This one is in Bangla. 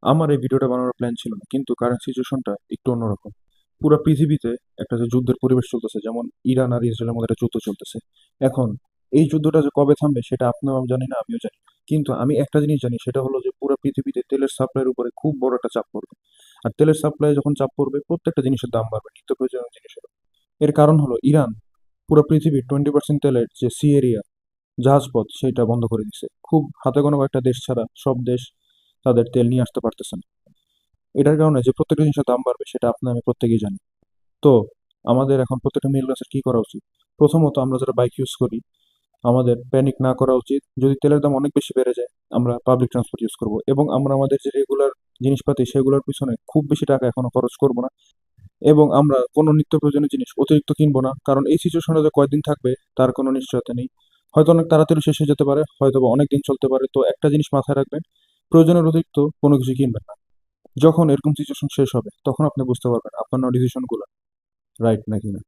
আমার এই ভিডিওটা বানানোর প্ল্যান ছিল না, কিন্তু কারেন্ট সিচুয়েশনটা একটু অন্যরকম। পুরো পৃথিবীতে একটা যে যুদ্ধের পরিবেশ চলতেছে, যেমন ইরান আর ইসরায়েলের মধ্যে একটা যুদ্ধ চলতেছে। এখন এই যুদ্ধটা যে কবে থামবে সেটা আপনিও জানি না, আমিও জানি না। কিন্তু আমি একটা জিনিস জানি, সেটা হলো যে পুরো পৃথিবীতে তেলের সাপ্লাইয়ের উপরে খুব বড় একটা চাপ পড়বে। আর তেলের সাপ্লাই যখন চাপ পড়বে, প্রত্যেকটা জিনিসের দাম বাড়বে, নিত্য প্রয়োজনীয় জিনিসের। এর কারণ হলো ইরান পুরো পৃথিবীর 20% তেলের যে সি এরিয়া, জাহাজপথ, সেটা বন্ধ করে দিছে। খুব হাতে গোনা কয়েকটা দেশ ছাড়া সব দেশ তাদের তেল নিয়ে আসতে পারতেছে না। এটার কারণে যে প্রত্যেকটা জিনিসের দাম বাড়বে সেটা আপনি আমি প্রত্যেকেই জানি। তো আমাদের এখন প্রত্যেকটা মিডল ক্লাসের কি করা উচিত? প্রথমত, আমরা যারা বাইক ইউজ করি, আমাদের প্যানিক না করা উচিত। যদি তেলের দাম অনেক বেশি বেড়ে যায়, আমরা পাবলিক ট্রান্সপোর্ট ইউজ করব, এবং আমরা আমাদের যে রেগুলার জিনিসপাতি সেগুলোর পিছনে খুব বেশি টাকা এখনো খরচ করব না। এবং আমরা কোনো নিত্য প্রয়োজনীয় জিনিস অতিরিক্ত কিনবো না, কারণ এই সিচুয়েশনে যে কয়দিন থাকবে তার কোনো নিশ্চয়তা নেই। হয়তো অনেক তাড়াতাড়ি শেষ হয়ে যেতে পারে, হয়তো বা অনেক দিন চলতে পারে। তো একটা জিনিস মাথায় রাখবেন, প্রয়োজনের অতিরিক্ত কোনো কিছু কিনবেন না। যখন এরকম সিচুয়েশন শেষ হবে তখন আপনি বুঝতে পারবেন আপনার ডিসিশন গুলো রাইট নাকি না।